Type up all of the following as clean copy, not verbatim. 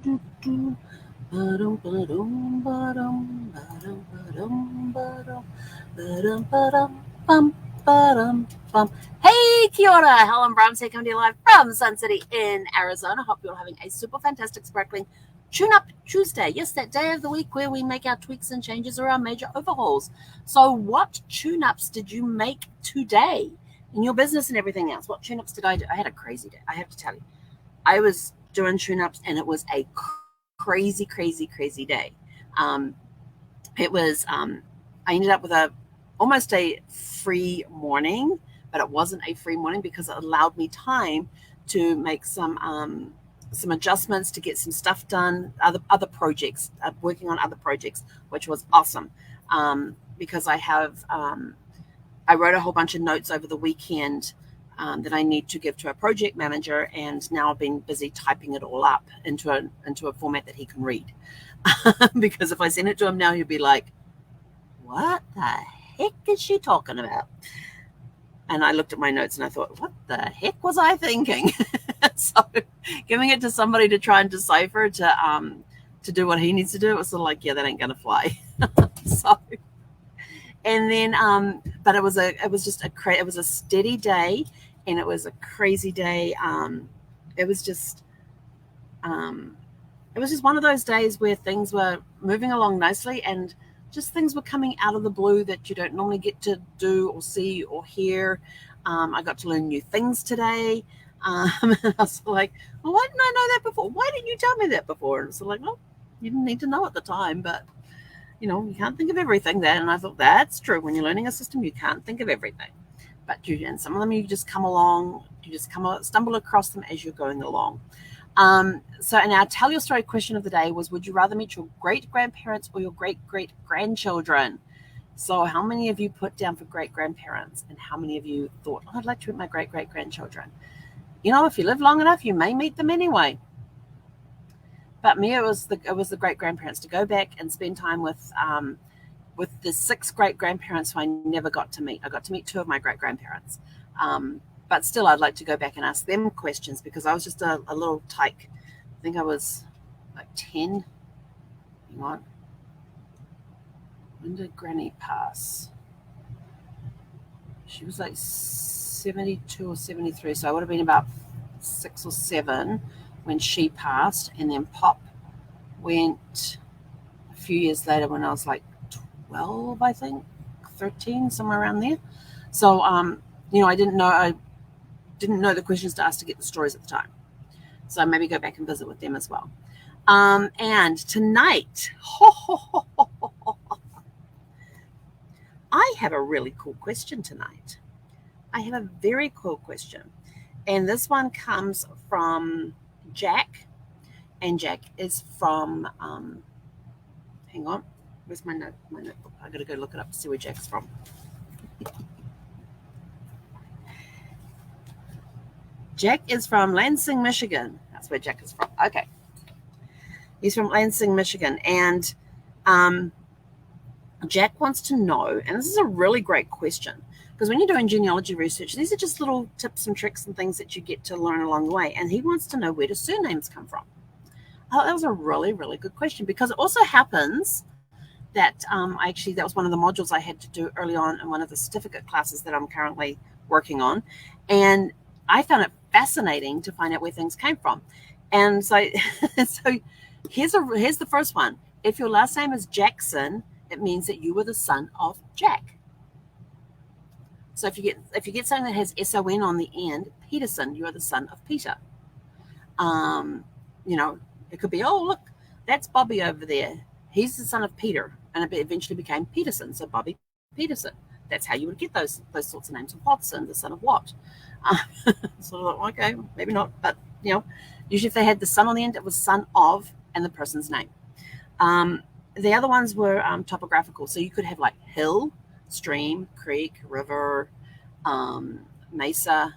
do. Ba-dum, ba-dum, ba-dum, ba-dum, ba-dum, ba-dum, ba-dum, ba-dum, bum, ba-dum, bum. Hey, kia ora, Helen Brahms here, coming to you live from Sun City in Arizona. Hope you're having a super fantastic, sparkling tune-up Tuesday. Yes, that day of the week where we make our tweaks and changes or our major overhauls. So what tune-ups did you make today in your business and everything else? What tune-ups did I do? I had a crazy day, I have to tell you. I was doing tune-ups and it was a crazy day. Um, it was I ended up with almost a free morning, but it wasn't a free morning because it allowed me time to make some adjustments to get some stuff done, other projects, working on other projects, which was awesome. Because I wrote a whole bunch of notes over the weekend that I need to give to a project manager, and now I've been busy typing it all up into a format that he can read. Because if I send it to him now, he'll be like, "What the heck is she talking about?" And I looked at my notes and I thought, "What the heck was I thinking?" So, giving it to somebody to try and decipher to do what he needs to do, it was sort of like, yeah, that ain't gonna fly. So, and then but it was a steady day, and it was a crazy day. It was just um, it was just one of those days where things were moving along nicely, and just things were coming out of the blue that you don't normally get to do or see or hear. I got to learn new things today. I was like, well, why didn't I know that before? Why didn't you tell me that before? And it's like, well, you didn't need to know at the time, but you can't think of everything then. And I thought, that's true. When you're learning a system, you can't think of everything. But and some of them you just come along, stumble across them as you're going along. So, and our tell your story question of the day was: would you rather meet your great grandparents or your great great grandchildren? So, how many of you put down for great grandparents, and how many of you thought, oh, I'd like to meet my great great grandchildren? If you live long enough, you may meet them anyway. But me, it was the great grandparents, to go back and spend time with the 6 great grandparents who I never got to meet. I got to meet 2 of my great grandparents. But still, I'd like to go back and ask them questions because I was just a little tyke. I think I was like 10. Hang on. When did Granny pass? She was like 72 or 73. So I would have been about 6 or 7 when she passed. And then Pop went a few years later when I was like 12, I think, 13, somewhere around there. So, I didn't know the questions to ask to get the stories at the time. So maybe go back and visit with them as well. And tonight, I have a really cool question tonight. I have a very cool question. And this one comes from Jack. And Jack is from, hang on, where's my notebook? I got to go look it up to see where Jack's from. Jack is from Lansing, Michigan. That's where Jack is from. Okay. He's from Lansing, Michigan. And Jack wants to know, and this is a really great question, because when you're doing genealogy research, these are just little tips and tricks and things that you get to learn along the way. And he wants to know, where do surnames come from? Oh, that was a really, really good question, because it also happens that that was one of the modules I had to do early on in one of the certificate classes that I'm currently working on. And I found it fascinating to find out where things came from. And so, so here's the first one. If your last name is Jackson, it means that you were the son of Jack. So if you get something that has SON on the end, Peterson, you are the son of Peter. It could be, oh, look, that's Bobby over there. He's the son of Peter, and it eventually became Peterson. So Bobby Peterson. That's how you would get those sorts of names. Watson, the son of what? Sort of like, okay, maybe not, but usually if they had the son on the end, it was son of and the person's name. The other ones were topographical. So you could have like hill, stream, creek, river, mesa,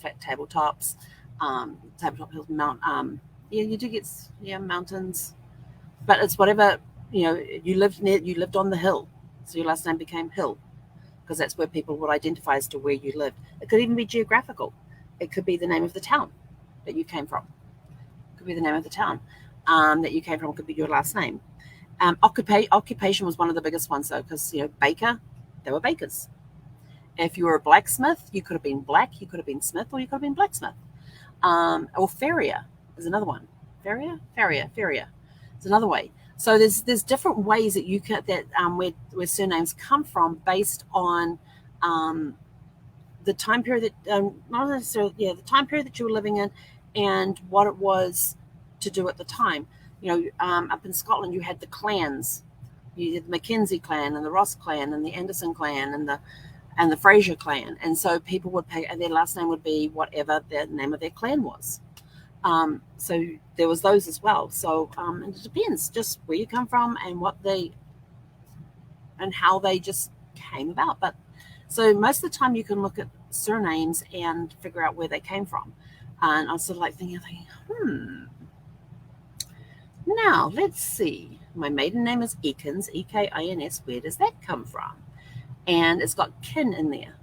flat tabletops, tabletop hills, you do get mountains, but it's whatever you lived on the hill, so your last name became Hill, because that's where people would identify as to where you lived. It could even be geographical. It could be the name of the town that you came from. It could be the name of the town. that you came from could be your last name. Occupation was one of the biggest ones, though, because, baker, they were bakers. If you were a blacksmith, you could have been black, you could have been Smith, or you could have been blacksmith. Or farrier is another one. Farrier is another way. So there's different ways that you can where surnames come from based on the time period that not necessarily the time period that you were living in and what it was to do at the time. Up in Scotland you had the clans. You had the Mackenzie clan and the Ross clan and the Anderson clan and the Fraser clan, and so people would pay, and their last name would be whatever the name of their clan was. So there was those as well. So and it depends just where you come from and how they just came about. But so most of the time you can look at surnames and figure out where they came from. And I was sort of like thinking, now let's see. My maiden name is Ekins, E-K-I-N-S. Where does that come from? And it's got kin in there.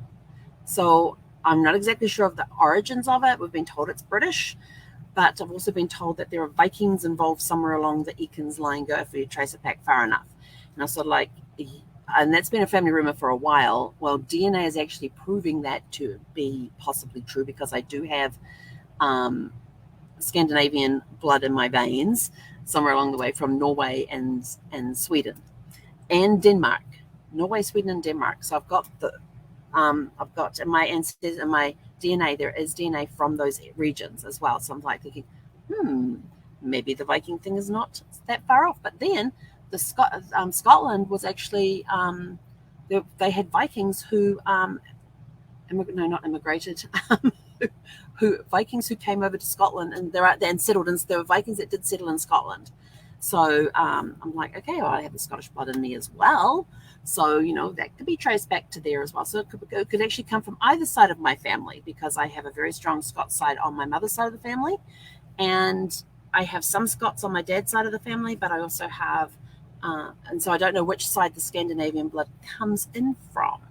So I'm not exactly sure of the origins of it. We've been told it's British, but I've also been told that there are Vikings involved somewhere along the Ekins line, go if you trace it back far enough. And I was sort of like, and that's been a family rumor for a while. Well, DNA is actually proving that to be possibly true, because I do have Scandinavian blood in my veins somewhere along the way from Norway and Sweden and Denmark. Norway, Sweden, and Denmark. So I've got in my ancestors, in my DNA, there is DNA from those regions as well. So I'm like thinking, maybe the Viking thing is not that far off. But then Scotland was actually they had Vikings who not immigrated, Vikings who came over to Scotland and settled in. There were Vikings that did settle in Scotland. So I'm like, okay, well, I have the Scottish blood in me as well. So, that could be traced back to there as well. So it could actually come from either side of my family, because I have a very strong Scots side on my mother's side of the family. And I have some Scots on my dad's side of the family, but I also have, and so I don't know which side the Scandinavian blood comes in from.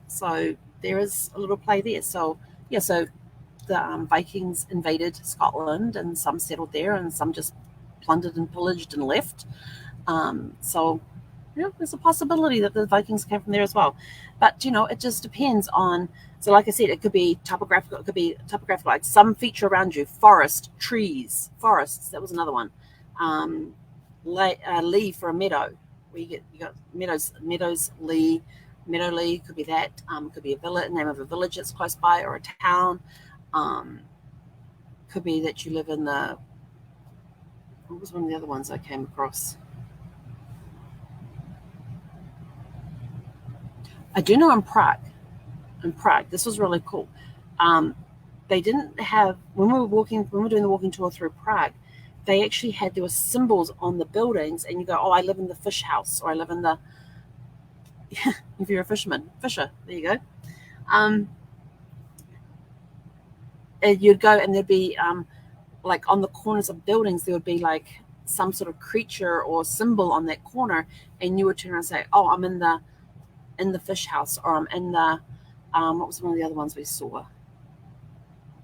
So there is a little play there. So, so the Vikings invaded Scotland, and some settled there, and some just plundered and pillaged and left. So there's a possibility that the Vikings came from there as well. But, it just depends on, so like I said, it could be topographical, like some feature around you, forests, that was another one. Lee for a meadow, where you got meadows, lee, meadow lee, could be that, could be a village, name of a village that's close by, or a town. Could be that you live in what was one of the other ones I came across? I do know in Prague, this was really cool. They didn't have, when we were doing the walking tour through Prague, they actually there were symbols on the buildings, and you go, oh, I live in the fish house, or I live in the, if you're a fisherman, fisher, there you go. And you'd go, and there'd be, like on the corners of buildings, there would be like some sort of creature or symbol on that corner, and you would turn around and say, oh, I'm in the fish house, or I'm in the, what was one of the other ones we saw?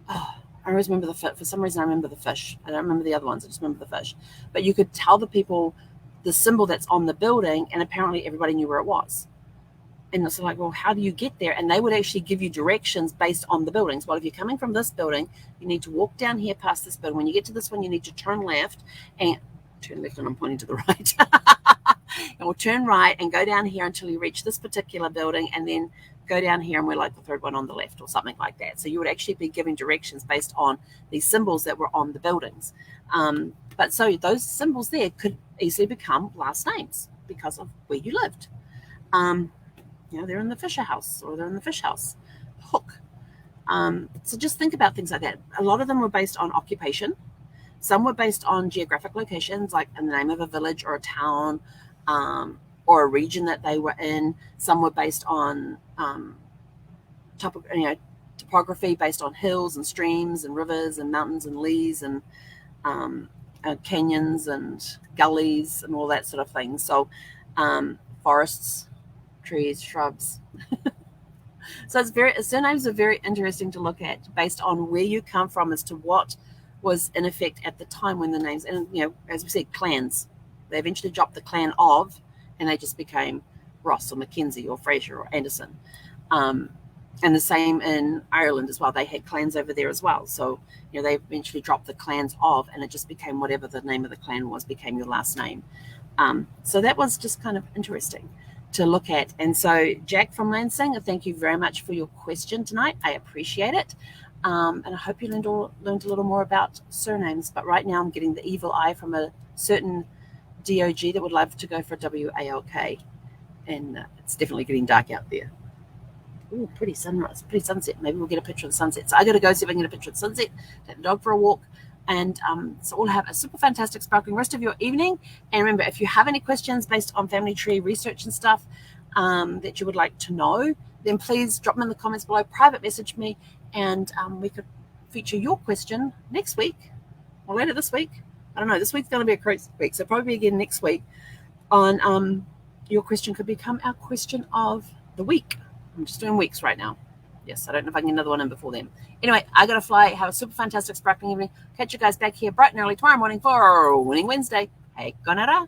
Oh, I always remember the fish. For some reason, I remember the fish. I don't remember the other ones. I just remember the fish. But you could tell the people the symbol that's on the building, and apparently everybody knew where it was. And it's like, well, how do you get there? And they would actually give you directions based on the buildings. Well, if you're coming from this building, you need to walk down here past this building. When you get to this one, you need to turn left, and I'm pointing to the right. And we'll turn right and go down here until you reach this particular building, and then go down here, and we're like the third one on the left, or something like that. So you would actually be giving directions based on these symbols that were on the buildings. But so those symbols there could easily become last names because of where you lived. They're in the Fisher house, or they're in the fish house. Hook. So just think about things like that. A lot of them were based on occupation. Some were based on geographic locations, like in the name of a village or a town, or a region that they were in. Some were based on topography, based on hills and streams and rivers and mountains and leas and canyons and gullies and all that sort of thing. So forests, trees, shrubs. So surnames are very interesting to look at based on where you come from, as to what was in effect at the time when the names, and as we said, clans. They eventually dropped the clan of, and they just became Ross or Mackenzie or Fraser or Anderson. And the same in Ireland as well. They had clans over there as well. So, they eventually dropped the clans of, and it just became whatever the name of the clan was, became your last name. So that was just kind of interesting to look at. And so, Jack from Lansing, thank you very much for your question tonight. I appreciate it. And I hope you learned a little more about surnames. But right now I'm getting the evil eye from a certain DOG that would love to go for WALK. And it's definitely getting dark out there. Ooh, pretty sunrise, pretty sunset. Maybe we'll get a picture of the sunset. So I got to go see if I can get a picture of the sunset, take the dog for a walk. And so all have a super fantastic, sparkling rest of your evening. And remember, if you have any questions based on family tree research and stuff that you would like to know, then please drop them in the comments below, private message me, and we could feature your question next week or later this week. I don't know. This week's going to be a crazy week, so probably again next week on your question could become our question of the week. I'm just doing weeks right now. Yes, I don't know if I can get another one in before then. Anyway, I got to fly. Have a super fantastic, sparkling evening. Catch you guys back here bright and early tomorrow morning for Winning Wednesday. Hey, konara.